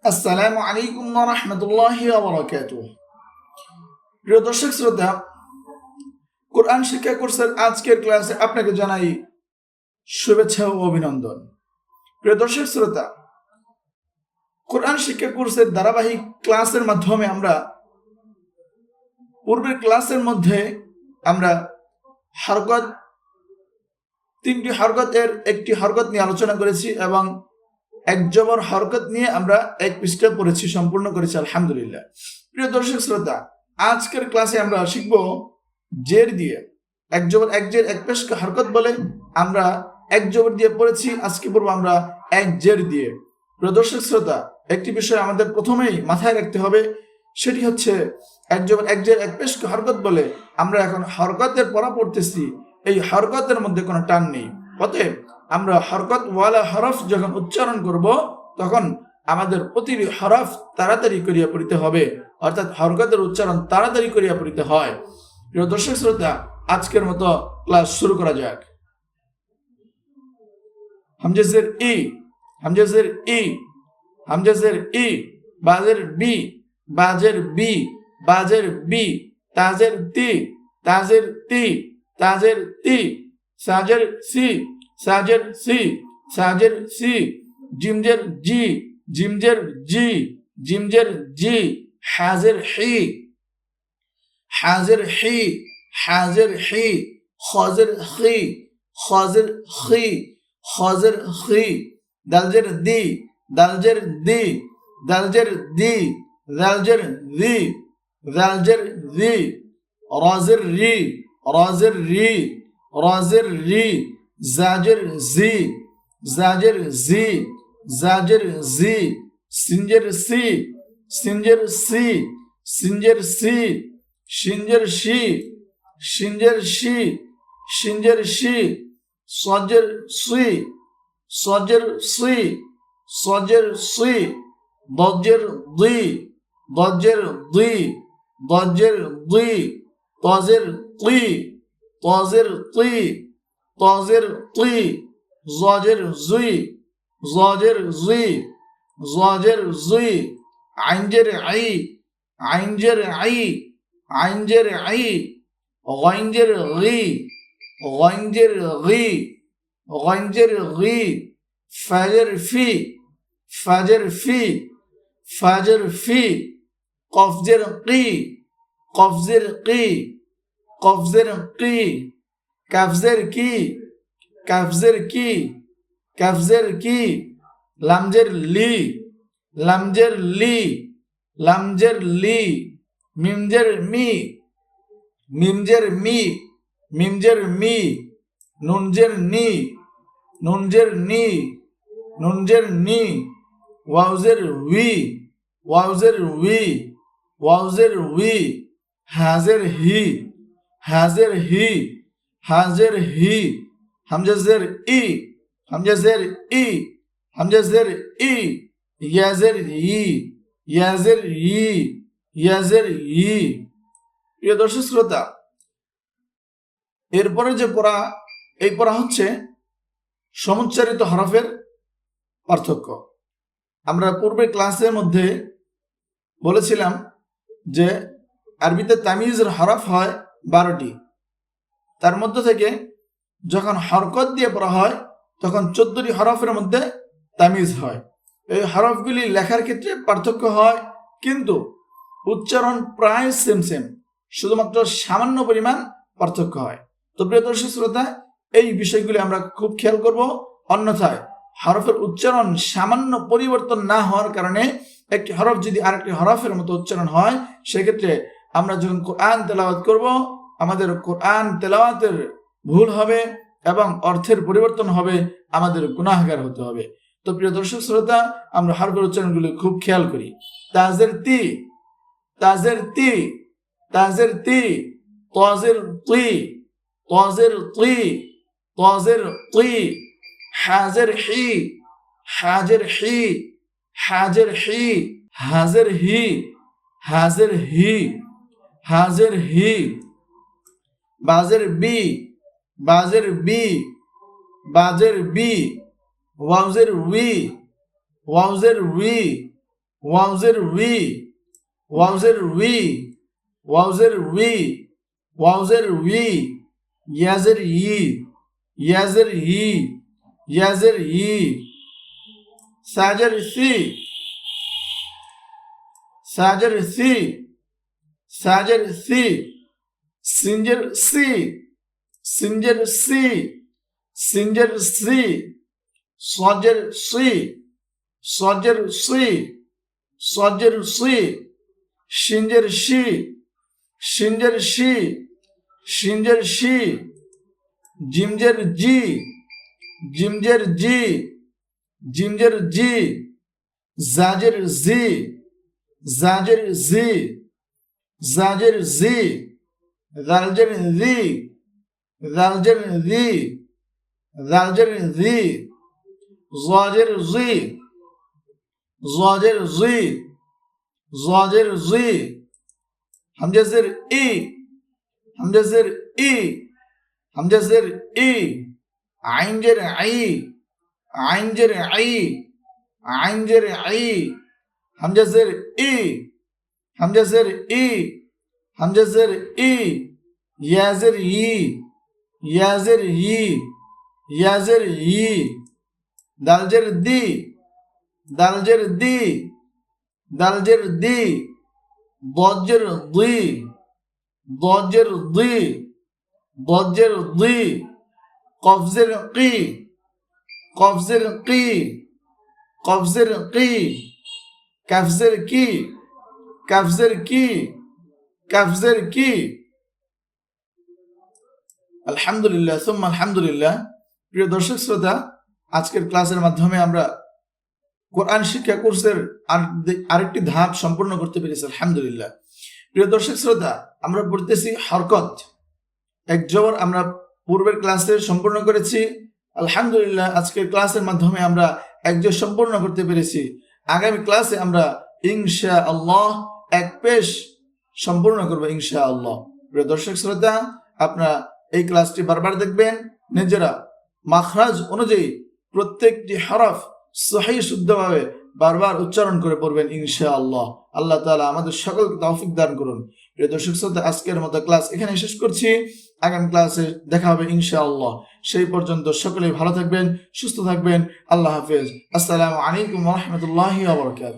আসসালামু আলাইকুম ওয়া রাহমাতুল্লাহি ওয়া বারাকাতুহু। প্রিয় দর্শক শ্রোতা, কোরআন শিক্ষা কোর্সের আজকের ক্লাসে আপনাকে জানাই শুভেচ্ছা ও অভিনন্দন। প্রিয় দর্শক শ্রোতা, কোরআন শিক্ষা কোর্সের ধারাবাহিক ক্লাসের মাধ্যমে আমরা পূর্বের ক্লাসের মধ্যে আমরা হরকত, তিনটি হরকতের একটি হরকত নিয়ে আলোচনা করেছি এবং এক জবর হরকত নিয়ে আমরা এক পৃষ্ঠা পড়েছি, সম্পূর্ণ করেছি আলহামদুলিল্লাহ। প্রিয় দর্শক শ্রোতা, আজকের ক্লাসে আমরা শিখব জের দিয়ে। এক জবর এক জের এক পেশকে হরকত বলে আমরা এক জবর দিয়ে পড়েছি, আজকে পড়ব আমরা এক জের দিয়ে। প্রিয় দর্শক শ্রোতা, একটি বিষয় আমাদের প্রথমেই মাথায় রাখতে হবে, সেটি হচ্ছে এক জবর এক জের এক পেশকে হরকত বলে আমরা এখন হরকতের পড়া পড়তেছি, এই হরকতের মধ্যে কোনো টান নেই। অতএব আমরা হরকত ওয়ালা হরফ যখন উচ্চারণ করব তখন আমাদের প্রতিটি হরফ তাড়াতাড়ি করিয়া পড়িতে হবে, অর্থাৎ হরকতের উচ্চারণ তাড়াতাড়ি করিয়া পড়িতে হয়। প্রিয় দর্শক শ্রোতা, আজকের মতো ক্লাস শুরু করা যাক। হামজাজের ই, হামজাজের ই, হামজাজের ই, বাজের বি, বাজের বি, বাজের বি, তাজের তি, তাজের তি, তাজের তি, সাজের সি, সাজের সি, সাজের সি, জিমজের জি, জিমজের জি, জিমজের জি, হাজের হি, হাজের হি, হাজের হি, খজের হি, খজের হি, খজের হি, দালজের দি, দালজের দি, দালজের দি, দালজের দি, দালজের দি, রাজের রি, রাজের রি, রাজের রি, জাজের জি, জাজের জি, জাজের জি, সিনজের সি, সিনজের সি, সিনজের সি, সিনজের শি, সিনজের শি, সিনজের শি, সজের সি, সজের সি, সজের সি, দজের দুই, দজের দুই, দজের দুই, তজের তুই, তজের তুই, তজের তুই, জজের জুই, জজের জুই, জজের জুই, আইনজের আই, আইনজের আই, আইনজের আই, গইনজের গি, গইনজের গি, গইনজের গি, ফাজের ফি, ফাজের ফি, ফাজের ফি, কফজের কি, কফজের কি, কফজের কি, কাফজের কি, কাফজের কি, কাফজের কি, লামজের লি, লামজের লি, লামজের লি, মিমজের মি, মিমজের মি, মিমজের মি, নুনজের নি, নুনজের নি, নুনজের নি, ওয়াউজের উই, ওয়াউজের উই, ওয়াউজের উই, হাজের হি, হাজের হি, হাজের হি, হামজাজের ই, হামজাজের ই, হামজাজের ই, ইয়াজের ই, ইয়াজের ই, ইয়াজের ই। প্রিয় দর্শক শ্রোতা, এরপরে যে পড়া, এই পড়া হচ্ছে সমুচ্চারিত হরফের পার্থক্য। আমরা পূর্বের ক্লাসের মধ্যে বলেছিলাম যে আরবিতে তামিজের হরফ হয় 12টি, তার মধ্যে থেকে যখন হরকত দিয়ে পড়া হয় তখন 14টি হরফের মধ্যে তামিজ হয়। এই হরফগুলি লেখার ক্ষেত্রে পার্থক্য হয়, কিন্তু উচ্চারণ প্রায় সেম সেম, শুধুমাত্র সামান্য পরিমাণ পার্থক্য হয়। তো প্রিয় দর্শক শ্রোতা, এই বিষয়গুলি আমরা খুব খেয়াল করব, অন্যথায় হরফের উচ্চারণ সামান্য পরিবর্তন না হওয়ার কারণে একটি হরফ যদি আরেকটি হরফের মতো উচ্চারণ হয়, সেক্ষেত্রে আমরা যখন কোরআন তেলাওয়াত করব আমাদের কোরআন তেলাওয়াতের ভুল হবে এবং অর্থের পরিবর্তন হবে, আমাদের গুনাহগার হতে হবে। তো প্রিয় দর্শক শ্রোতা, আমরা হরফের উচ্চারণগুলি খুব খেয়াল করি। তাজের তি, তাজের তি, তাজের তি, তাজের তুই, তাজের তুই, তাজের তুই, হাজের হি, হাজের হি, হাজের হি, হাজের হি, হাজের হি, হাজের হি, বাজের বি, বাজের বি, বাজের বি, ওয়াউজের উই, ওয়াউজের উই, ওয়াউজের উই, ওয়াউজের উই, ওয়াউজের উই, ওয়াউজের উই, ইয়াজের ই, ইয়াজের ই, ইয়াজের ই, সাজের সি, সাজের সি, সাজের সি, সিনজের সি, সিনজের সি, সিনজের সি, সজের সি, সজের সি, সজের সি, সিনজের সি, সিনজের সি, সিনজের সি, জিমজের জি, জিমজের জি, জিমজের জি, জাজের জি, জাজের জি, জাজের জি, রালজের জি, রালজের জি, রালজের জি, জাজের জি, জাজের জি, জাজের জি, হামজাজের ই, হামজাজের ই, হামজাজের ই, আইনজের আই, আইনজের আই, আইনজের আই, হামজাজের ই, হামজাজের ই, হামজাজের ই, ইয়াজের ই, ইয়াজের ই, ইয়াজের ই, দালজের দি, দালজের দি, দালজের দি, দজের দি, দজের দি, দজের দি, কফজের কি, কফজের কি, কফজের কি, কাফজের কি, কাফজের কি, কাফজের কি। আলহামদুলিল্লাহ সুম্মা আলহামদুলিল্লাহ। প্রিয় দর্শক শ্রোতা, আজকের ক্লাসের মাধ্যমে আমরা কোরআন শিক্ষা কোর্সের আরেকটি ধাপ সম্পূর্ণ করতে পেরেছি, আলহামদুলিল্লাহ। প্রিয় দর্শক শ্রোতা, আমরা পড়তেছি হরকত, এক জবর আমরা পূর্বের ক্লাসে সম্পূর্ণ করেছি, আলহামদুলিল্লাহ। আজকের ক্লাসের মাধ্যমে আমরা এক জবর সম্পূর্ণ করতে পেরেছি। আগামী ক্লাসে আমরা ইনশাআল্লাহ এক পেশ সম্পূর্ণ করবো ইনশাআল্লাহ। প্রিয় দর্শক শ্রোতা, আপনারা এই ক্লাসটি বারবার দেখবেন, নিজেরা মাখরাজ অনুযায়ী প্রত্যেকটি হরফ সহিহ শুদ্ধভাবে বারবার উচ্চারণ করে পড়বেন ইনশাআল্লাহ। আল্লাহ তাআলা আমাদের সকলকে তৌফিক দান করুন। প্রিয় দর্শক শ্রোতা, আজকের মতো ক্লাস এখানে শেষ করছি। আগামী ক্লাসে দেখা হবে ইনশাআল্লাহ। সেই পর্যন্ত সকলেই ভালো থাকবেন, সুস্থ থাকবেন। আল্লাহ হাফেজ। আসসালামু আলাইকুম ওয়া রাহমাতুল্লাহি ওয়া বারাকাতুহু।